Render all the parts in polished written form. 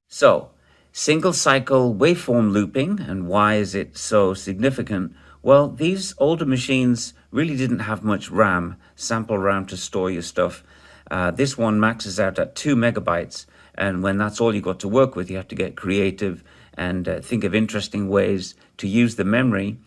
So, single cycle waveform looping, and why is it so significant? Well, these older machines really didn't have much RAM, sample RAM to store your stuff. This one maxes out at 2 megabytes, and when that's all you got to work with, you have to get creative and think of interesting ways to use the memory,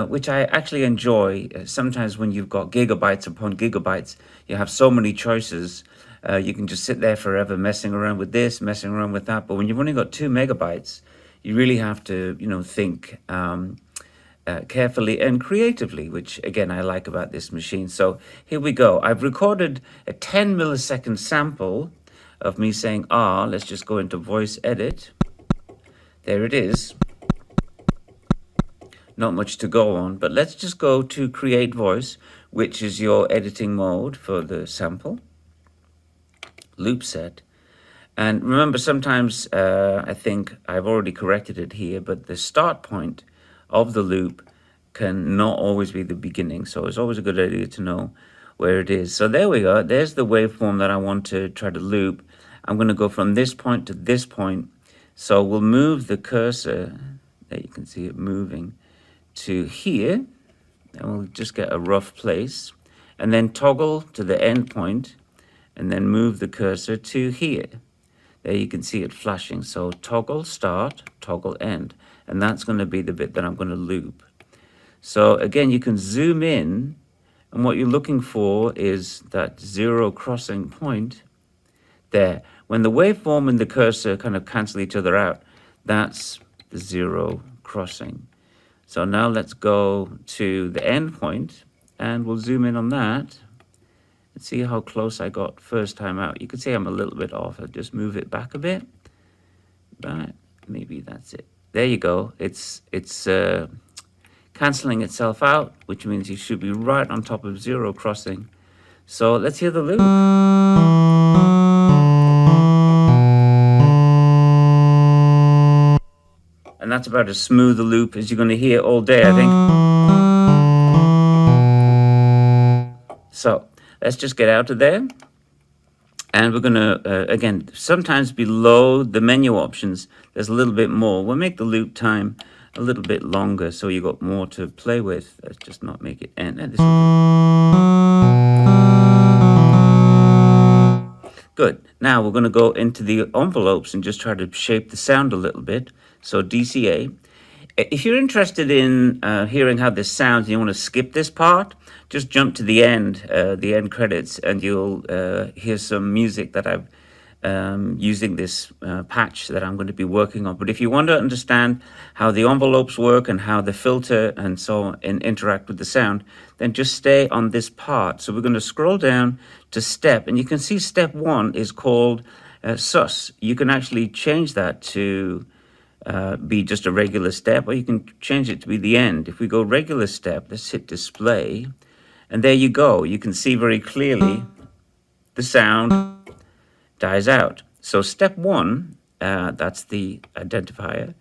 which I actually enjoy. Sometimes when you've got gigabytes upon gigabytes, you have so many choices. You can just sit there forever messing around with this, messing around with that. But when you've only got 2 megabytes, you really have to, think carefully and creatively, which again, I like about this machine. So here we go. I've recorded a 10 millisecond sample of me saying, let's just go into voice edit. There it is. Not much to go on, but let's just go to create voice, which is your editing mode for the sample. Loop set. And remember, sometimes I think I've already corrected it here, but the start point of the loop can not always be the beginning. So it's always a good idea to know where it is. So there we go. There's the waveform that I want to try to loop. I'm going to go from this point to this point. So we'll move the cursor, there you can see it moving, to here. And we'll just get a rough place. And then toggle to the end point. And then move the cursor to here. There you can see it flashing. So toggle start, toggle end. And that's going to be the bit that I'm going to loop. So again, you can zoom in. And what you're looking for is that zero crossing point there. When the waveform and the cursor kind of cancel each other out, that's the zero crossing. So now let's go to the end point. And we'll zoom in on that. And see how close I got first time out. You can see I'm a little bit off. I'll just move it back a bit. Right, maybe that's it. There you go. It's cancelling itself out, which means you should be right on top of zero crossing. So let's hear the loop. And that's about as smooth a loop as you're going to hear all day, I think. So let's just get out of there. And we're going to, again, sometimes below the menu options, there's a little bit more. We'll make the loop time a little bit longer so you've got more to play with. Let's just not make it end. Good. Now we're going to go into the envelopes and just try to shape the sound a little bit. So DCA. If you're interested in hearing how this sounds and you want to skip this part, just jump to the end credits, and you'll hear some music that I've using this patch that I'm going to be working on. But if you want to understand how the envelopes work and how the filter and so on interact with the sound, then just stay on this part. So we're going to scroll down to step, and you can see step 1 is called sus. You can actually change that to be just a regular step, or you can change it to be the end. If we go regular step, let's hit display, and there you go. You can see very clearly the sound dies out. So step 1, that's the identifier.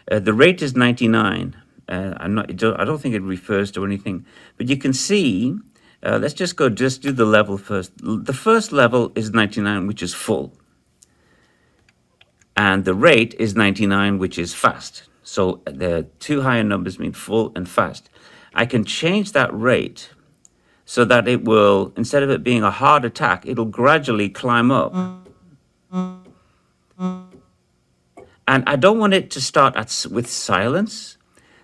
The rate is 99. I don't think it refers to anything, but you can see. Let's just do the level first. The first level is 99, which is full. And the rate is 99, which is fast. So the two higher numbers mean full and fast. I can change that rate so that it will, instead of it being a hard attack, it'll gradually climb up. And I don't want it to start with silence.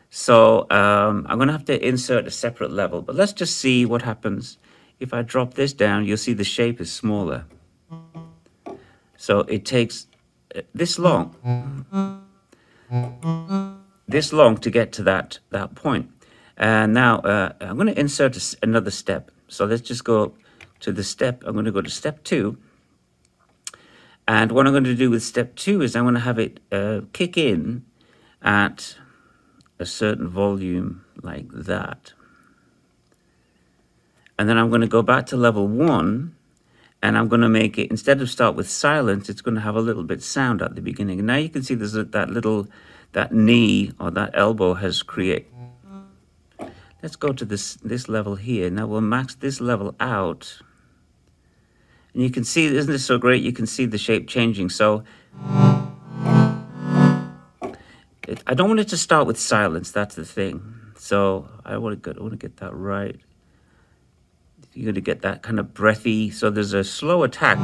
So I'm going to have to insert a separate level. But let's just see what happens. If I drop this down, you'll see the shape is smaller. So it takes this long to get to that point. And now I'm going to insert another step. So let's just go to the step. I'm going to go to step 2. And what I'm going to do with step 2 is I'm going to have it kick in at a certain volume like that. And then I'm going to go back to level 1. And I'm going to make it, instead of start with silence, it's going to have a little bit sound at the beginning. And now you can see there's that knee or that elbow has created. Let's go to this level here. Now we'll max this level out. And you can see, isn't this so great? You can see the shape changing. So I don't want it to start with silence. That's the thing. So I want to get that right. You're going to get that kind of breathy. So there's a slow attack,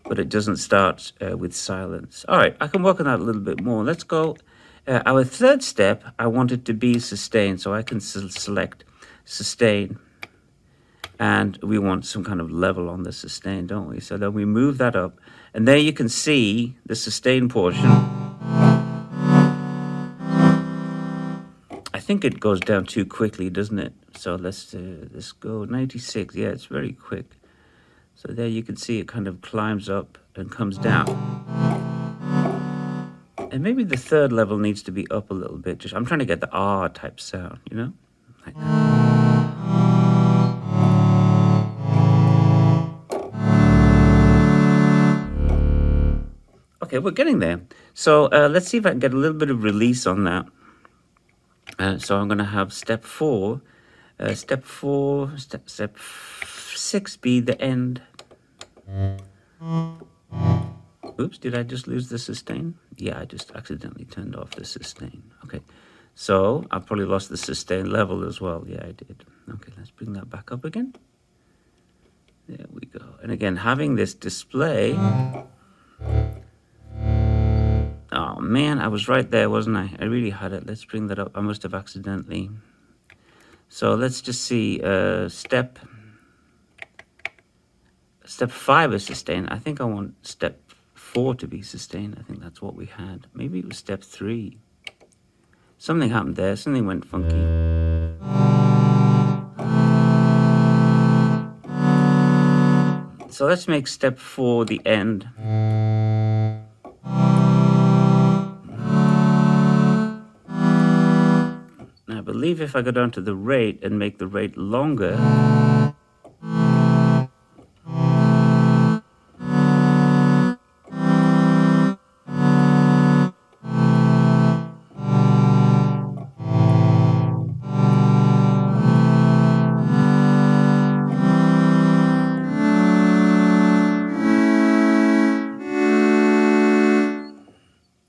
but it doesn't start with silence. All right, I can work on that a little bit more. Let's go. Our third step, I want it to be sustained. So I can select sustain. And we want some kind of level on the sustain, don't we? So then we move that up. And there you can see the sustain portion. I think it goes down too quickly, doesn't it? So let's go 96. Yeah, it's very quick. So there you can see it kind of climbs up and comes down. And maybe the third level needs to be up a little bit. I'm trying to get the R type sound, you know? Like that. Okay, we're getting there. So let's see if I can get a little bit of release on that. So I'm going to have step 4. Step 6 be the end. Oops, did I just lose the sustain? Yeah, I just accidentally turned off the sustain. Okay, so I probably lost the sustain level as well. Yeah, I did. Okay, let's bring that back up again. There we go. And again, having this display. Oh man, I was right there, wasn't I? I really had it. Let's bring that up. I must have accidentally. So let's just see. Step 5 is sustained. I think I want step 4 to be sustained. I think that's what we had. Maybe it was step 3. Something happened there. Something went funky. So let's make step 4 the end. I believe if I go down to the rate and make the rate longer,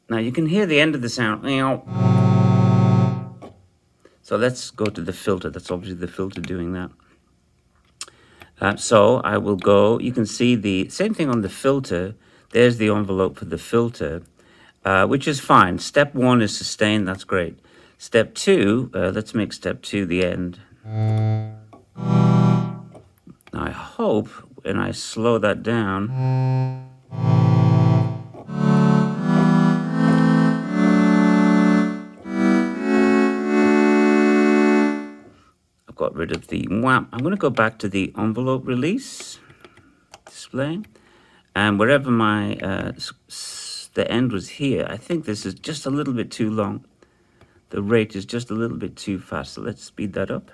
now you can hear the end of the sound. So let's go to the filter. That's obviously the filter doing that. So I will go, you can see the same thing on the filter. There's the envelope for the filter, which is fine. Step 1 is sustained, that's great. Step 2, let's make step 2 the end. Now I hope when I slow that down, got rid of the wham. I'm going to go back to the envelope release display, and wherever my the end was here, I think this is just a little bit too long. The rate is just a little bit too fast, so let's speed that up.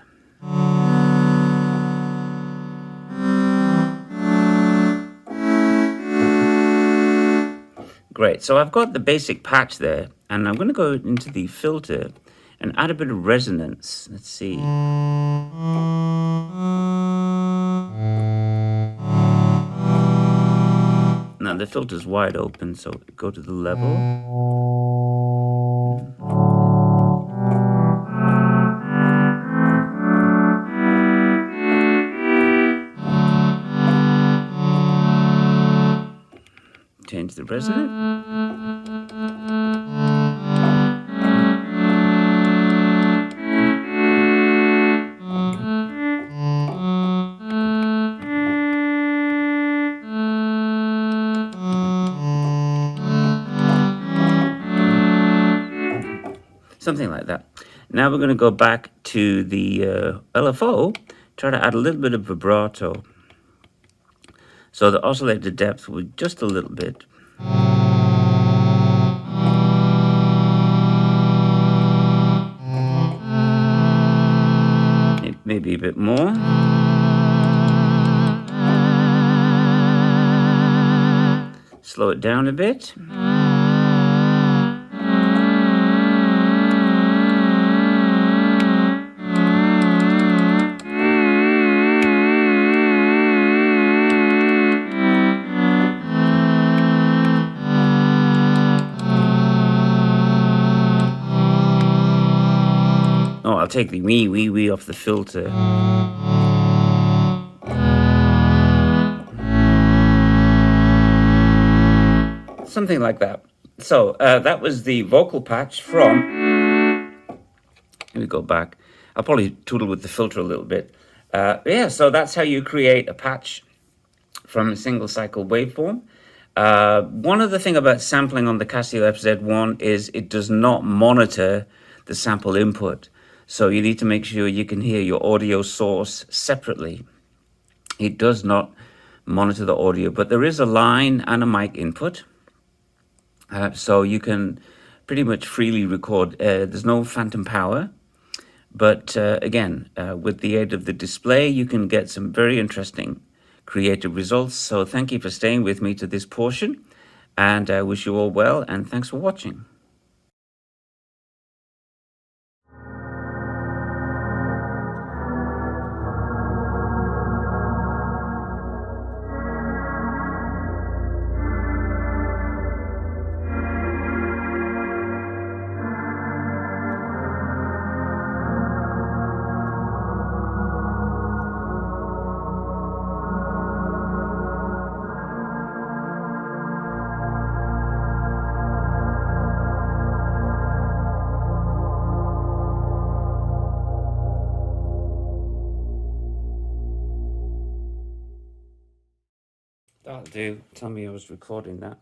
Great, so I've got the basic patch there, and I'm going to go into the filter and add a bit of resonance. Let's see. Now the filter's wide open, so go to the level. Change the resonance. Something like that. Now we're going to go back to the LFO, try to add a little bit of vibrato. So the oscillator depth was just a little bit. Maybe a bit more. Slow it down a bit. I'll take the wee off the filter. Something like that. So that was the vocal patch from, let me go back. I'll probably tootle with the filter a little bit. Yeah, so that's how you create a patch from a single cycle waveform. One other thing about sampling on the Casio FZ-1 is it does not monitor the sample input. So you need to make sure you can hear your audio source separately. It does not monitor the audio, but there is a line and a mic input. So you can pretty much freely record. There's no phantom power. But again, with the aid of the display, you can get some very interesting creative results. So thank you for staying with me to this portion, and I wish you all well, and thanks for watching. That'll do. Tell me I was recording that.